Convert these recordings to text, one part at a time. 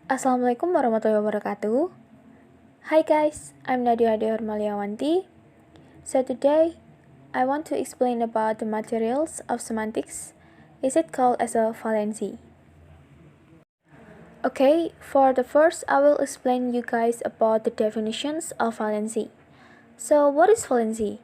Assalamualaikum warahmatullahi wabarakatuh. Hi guys, I'm Nadia Hormaliawanti. So today, I want to explain about the materials of semantics. Is it called as a valency? Okay, for the first, I will explain you guys about the definitions of valency. So what is valency?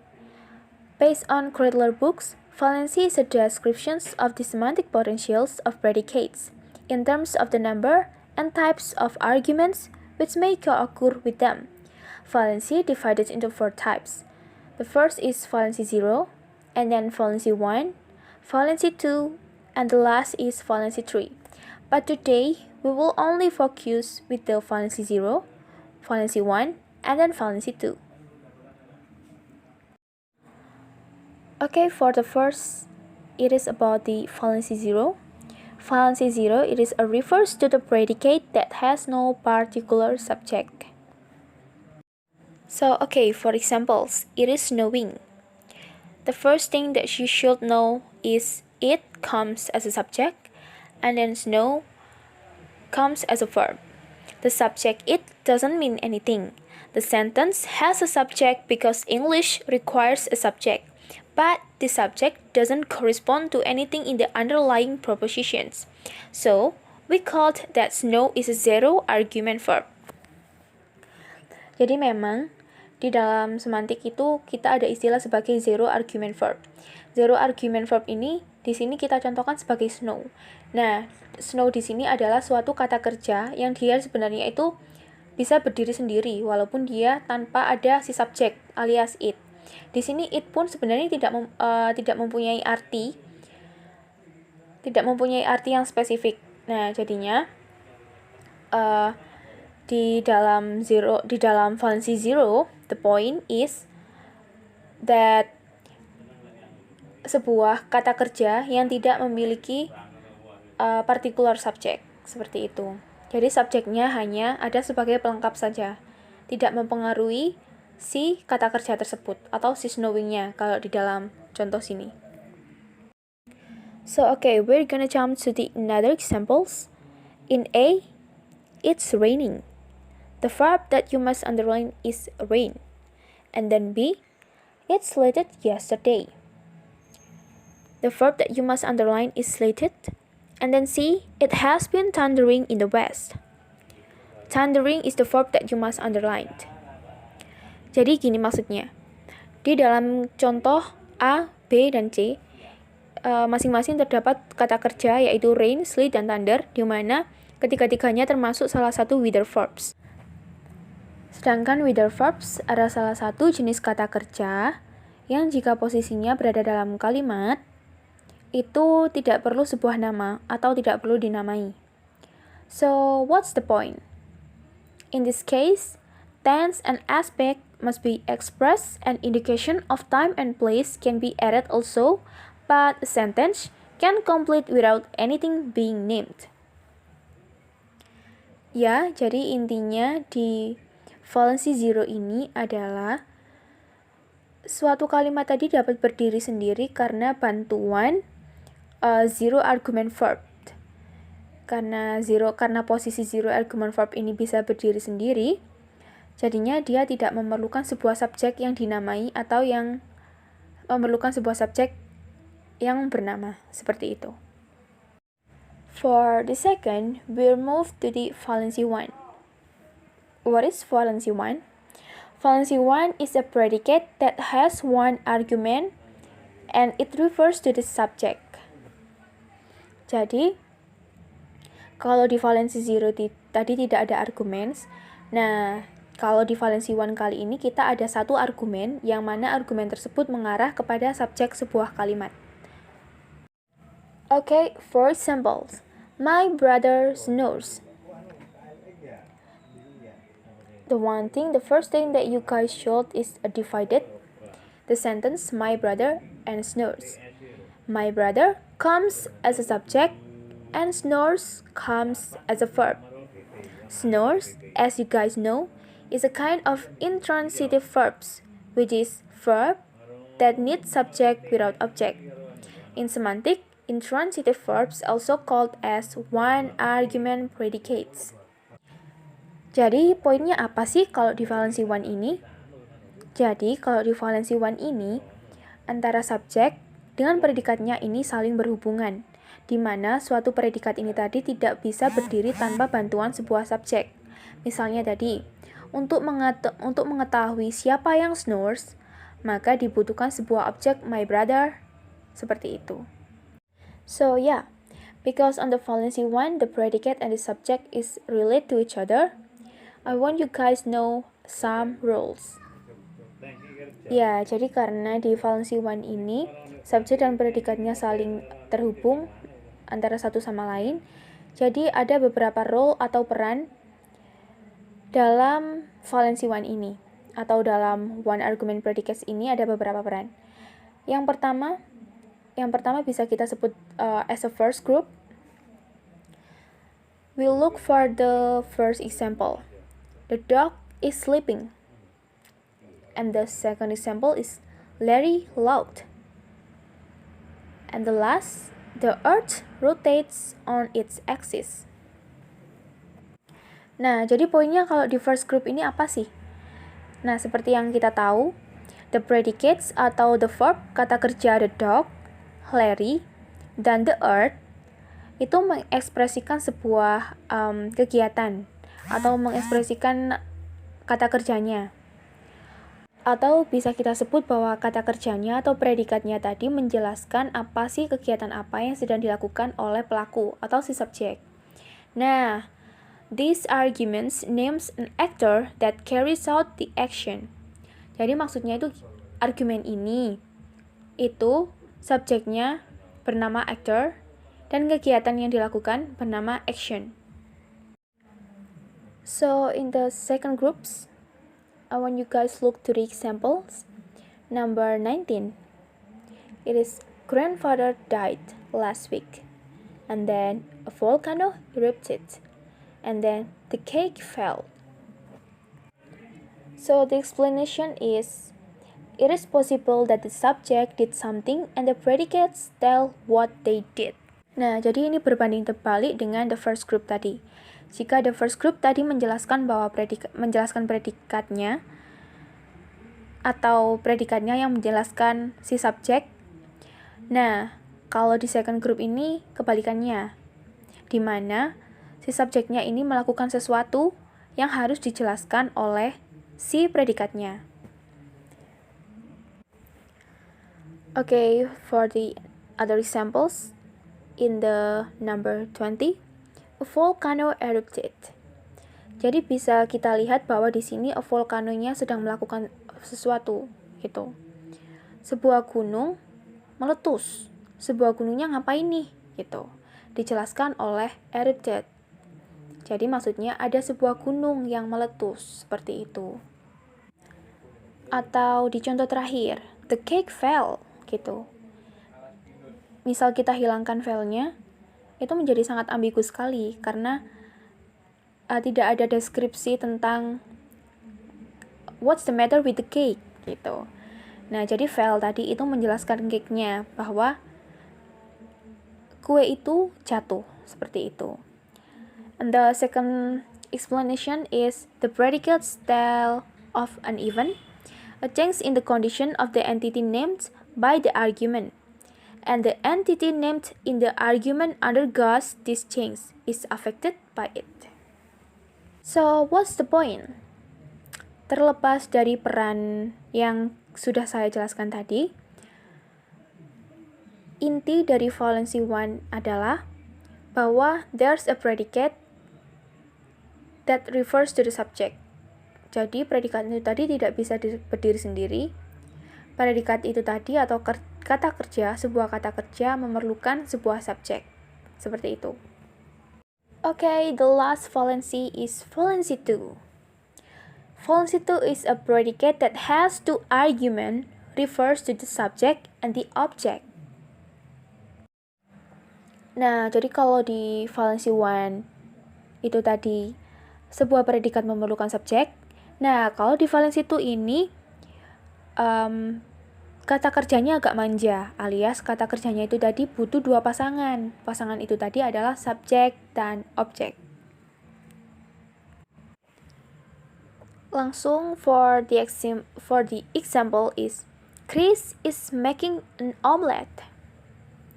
Based on Cradler books, valency is a description of the semantic potentials of predicates in terms of the number and types of arguments which may co-occur with them. Valency divided into 4 types. The first is valency 0, and then valency 1, valency 2, and the last is valency 3. But today, we will only focus with the valency 0, valency 1, and then valency 2. Okay, for the first, it is about the valency 0. Valency 0, refers to the predicate that has no particular subject. So, okay, for examples, it is snowing. The first thing that you should know is it comes as a subject, and then snow comes as a verb. The subject it doesn't mean anything. The sentence has a subject because English requires a subject, but the subject doesn't correspond to anything in the underlying propositions. So, we called that snow is a zero argument verb. Jadi memang di dalam semantik itu kita ada istilah sebagai zero argument verb. Zero argument verb ini di sini kita contohkan sebagai snow. Nah, snow di sini adalah suatu kata kerja yang dia sebenarnya itu bisa berdiri sendiri walaupun dia tanpa ada si subjek alias it. Di sini it pun sebenarnya tidak mempunyai arti yang spesifik. Nah, jadinya di dalam valency 0, the point is that sebuah kata kerja yang tidak memiliki particular subject, seperti itu. Jadi subjeknya hanya ada sebagai pelengkap saja, tidak mempengaruhi si kata kerja tersebut atau si snowing-nya kalau di dalam contoh sini. So okay, we're gonna jump to the another examples. In A, it's raining. The verb that you must underline is rain. And then B, it slated yesterday. The verb that you must underline is slated. And then C, it has been thundering in the west. Thundering is the verb that you must underline. Jadi gini maksudnya. Di dalam contoh A, B, dan C, masing-masing terdapat kata kerja yaitu rain, sleet, dan thunder, di mana ketiga-tiganya termasuk salah satu wither verbs. Sedangkan wither verbs adalah salah satu jenis kata kerja yang jika posisinya berada dalam kalimat, itu tidak perlu sebuah nama atau tidak perlu dinamai. So, what's the point? In this case, tense and aspect must be expressed and indication of time and place can be added also, but a sentence can complete without anything being named. Ya, jadi intinya di valency 0 ini adalah suatu kalimat tadi dapat berdiri sendiri karena bantuan zero argument verb. Karena posisi zero argument verb ini bisa berdiri sendiri, jadinya dia tidak memerlukan sebuah subjek yang dinamai atau yang memerlukan sebuah subjek yang bernama, seperti itu. For the second, we'll move to the valency 1. What is valency 1? Valency 1 is a predicate that has one argument and it refers to the subject. Jadi, kalau di valency 0 tadi tidak ada arguments, nah, kalau di valency 1 kali ini kita ada satu argumen yang mana argumen tersebut mengarah kepada subjek sebuah kalimat. Okay, for example, my brother snores. The first thing that you guys should is divided the sentence my brother and snores. My brother comes as a subject and snores comes as a verb. Snores, as you guys know, is a kind of intransitive verbs, which is verb that needs subject without object. In semantic, intransitive verbs also called as one-argument predicates. Jadi poinnya apa sih kalau di valency one ini? Jadi kalau di valency one ini, antara subjek dengan predikatnya ini saling berhubungan, di mana suatu predikat ini tadi tidak bisa berdiri tanpa bantuan sebuah subjek. Misalnya tadi, untuk mengetahui siapa yang snores, maka dibutuhkan sebuah objek my brother, seperti itu. So yeah, because on the valency one, the predicate and the subject is related to each other, I want you guys know some rules. Ya, jadi karena di valency one ini, subjek dan predikatnya saling terhubung antara satu sama lain, jadi ada beberapa role atau peran dalam valency one ini, atau dalam one argument predicates ini ada beberapa peran. Yang pertama bisa kita sebut as a first group. We'll look for the first example. The dog is sleeping. And the second example is Larry laughed. And the last, the earth rotates on its axis. Nah, jadi poinnya kalau di first group ini apa sih? Nah, seperti yang kita tahu, the predicates atau the verb kata kerja the dog, Larry, dan the earth itu mengekspresikan sebuah kegiatan atau mengekspresikan kata kerjanya. Atau bisa kita sebut bahwa kata kerjanya atau predikatnya tadi menjelaskan apa sih kegiatan apa yang sedang dilakukan oleh pelaku atau si subjek. Nah, these arguments names an actor that carries out the action. Jadi maksudnya itu argumen ini itu subjeknya bernama actor dan kegiatan yang dilakukan bernama action. So in the second groups, I want you guys look to the examples. Number 19. It is grandfather died last week. And then a volcano erupted. And then the cake fell. So the explanation is, it is possible that the subject did something and the predicates tell what they did. Nah, jadi ini berbanding terbalik dengan the first group tadi. Jika the first group tadi menjelaskan bahwa menjelaskan predikatnya atau predikatnya yang menjelaskan si subjek. Nah, kalau di second group ini kebalikannya, di mana si subjeknya ini melakukan sesuatu yang harus dijelaskan oleh si predikatnya. Okay, for the other examples, in the number 20, a volcano erupted. Jadi bisa kita lihat bahwa di sini a volcano-nya sedang melakukan sesuatu gitu. Sebuah gunung meletus. Sebuah gunungnya ngapain nih gitu. Dijelaskan oleh erupted. Jadi maksudnya ada sebuah gunung yang meletus seperti itu. Atau di contoh terakhir, the cake fell gitu. Misal kita hilangkan fell-nya, itu menjadi sangat ambigu sekali karena tidak ada deskripsi tentang what's the matter with the cake gitu. Nah, jadi fell tadi itu menjelaskan cake-nya bahwa kue itu jatuh seperti itu. And the second explanation is the predicates tell of an event, a change in the condition of the entity named by the argument. And the entity named in the argument undergoes this change is affected by it. So, what's the point? Terlepas dari peran yang sudah saya jelaskan tadi, inti dari valency one adalah bahwa there's a predicate that refers to the subject. Jadi, predikat itu tadi tidak bisa berdiri sendiri. Predikat itu tadi atau kata kerja, sebuah kata kerja memerlukan sebuah subjek. Seperti itu. Okay, the last valency is valency 2. Valency 2 is a predicate that has two arguments, refers to the subject and the object. Nah, jadi kalau di valency 1 itu tadi sebuah predikat memerlukan subjek. Nah, kalau di valency 2 ini kata kerjanya agak manja, alias kata kerjanya itu tadi butuh dua pasangan. Pasangan itu tadi adalah subjek dan objek. Langsung for the example is Chris is making an omelette.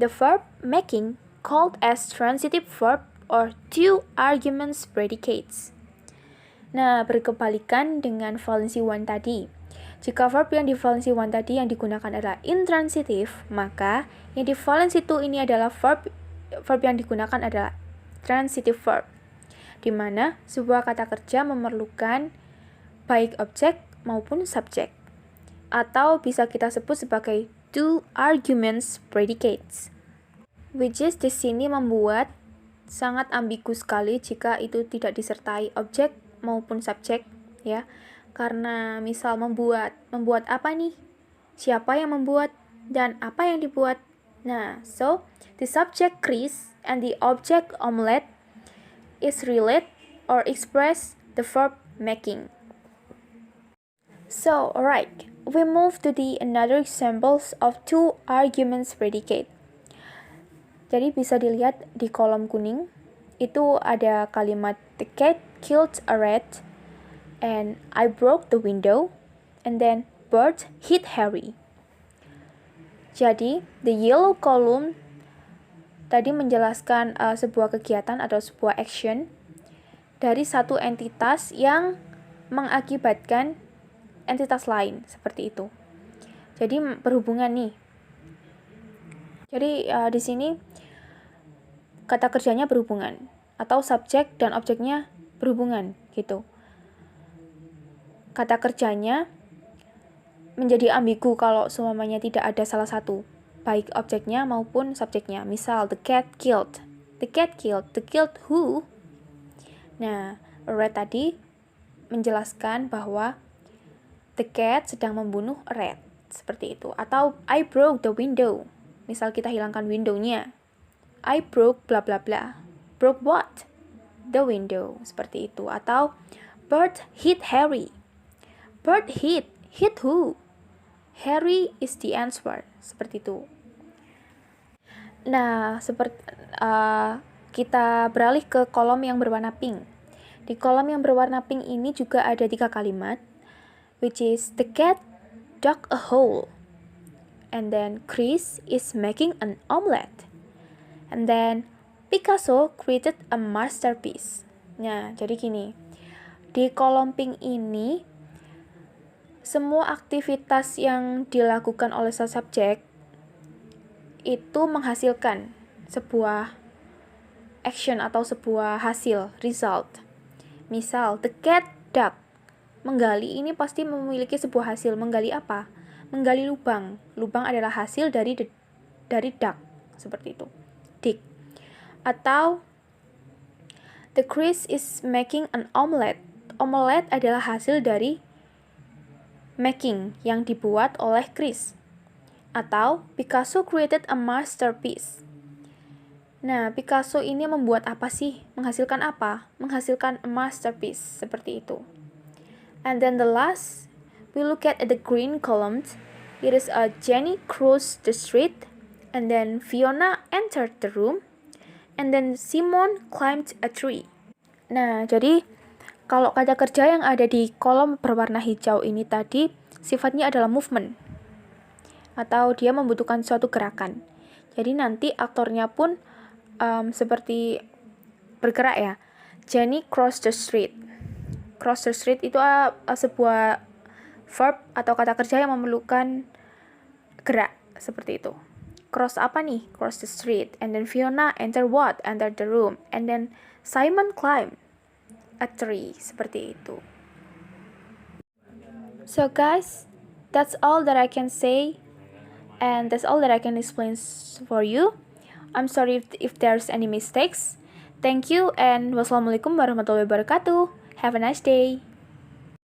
The verb making called as transitive verb or two arguments predicates. Nah, berkebalikan dengan valency one tadi. Jika verb yang di valency one tadi yang digunakan adalah intransitif, maka yang di valency two ini adalah verb yang digunakan adalah transitive verb, di mana sebuah kata kerja memerlukan baik objek maupun subjek, atau bisa kita sebut sebagai two arguments predicates, which is di sini membuat sangat ambigu sekali jika itu tidak disertai objek maupun subjek, ya. Karena misal membuat apa nih? Siapa yang membuat dan apa yang dibuat? Nah, so the subject Chris and the object omelette is relate or express the verb making. So, alright, we move to the another examples of two arguments predicate. Jadi bisa dilihat di kolom kuning, itu ada kalimat the cat killed a rat, and I broke the window, and then Bert hit Harry. Jadi, the yellow column tadi menjelaskan sebuah kegiatan atau sebuah action dari satu entitas yang mengakibatkan entitas lain, seperti itu. Jadi berhubungan nih. Jadi di sini kata kerjanya berhubungan atau subjek dan objeknya berhubungan gitu. Kata kerjanya menjadi ambigu kalau semuanya tidak ada salah satu, baik objeknya maupun subjeknya. Misal the cat killed. The cat killed. The killed who? Nah, rat tadi menjelaskan bahwa the cat sedang membunuh a rat, seperti itu. Atau I broke the window. Misal kita hilangkan window-nya. I broke bla bla bla. Broke what? The window, seperti itu. Atau Bert hit Harry. Bert hit who? Harry is the answer, seperti itu. Nah, kita beralih ke kolom yang berwarna pink. Di kolom yang berwarna pink ini juga ada 3 kalimat, which is the cat dug a hole, and then Chris is making an omelette, and then Picasso created a masterpiece. Nah, jadi gini, di kolom pink ini semua aktivitas yang dilakukan oleh subjek itu menghasilkan sebuah action atau sebuah hasil, result. Misal, the cat dug. Menggali ini pasti memiliki sebuah hasil. Menggali apa? Menggali lubang. Lubang adalah hasil dari dug, seperti itu. Dig. Atau the Chris is making an omelette. Omelette adalah hasil dari making yang dibuat oleh Chris. Atau Picasso created a masterpiece. Nah, Picasso ini membuat apa sih? Menghasilkan apa? Menghasilkan a masterpiece, seperti itu. And then the last, we look at the green columns. It is Jenny crossed the street, and then Fiona entered the room, and then Simon climbed a tree. Nah, jadi kalau kata kerja yang ada di kolom berwarna hijau ini tadi sifatnya adalah movement, atau dia membutuhkan suatu gerakan. Jadi nanti aktornya pun seperti bergerak ya. Jenny crossed the street. Cross the street itu sebuah verb atau kata kerja yang memerlukan gerak, seperti itu. Cross apa nih? Cross the street. And then Fiona enter what? Enter the room. And then Simon climb a tree, seperti itu. So guys, that's all that I can say, and that's all that I can explain for you. I'm sorry if there's any mistakes. Thank you, and wassalamualaikum warahmatullahi wabarakatuh. Have a nice day.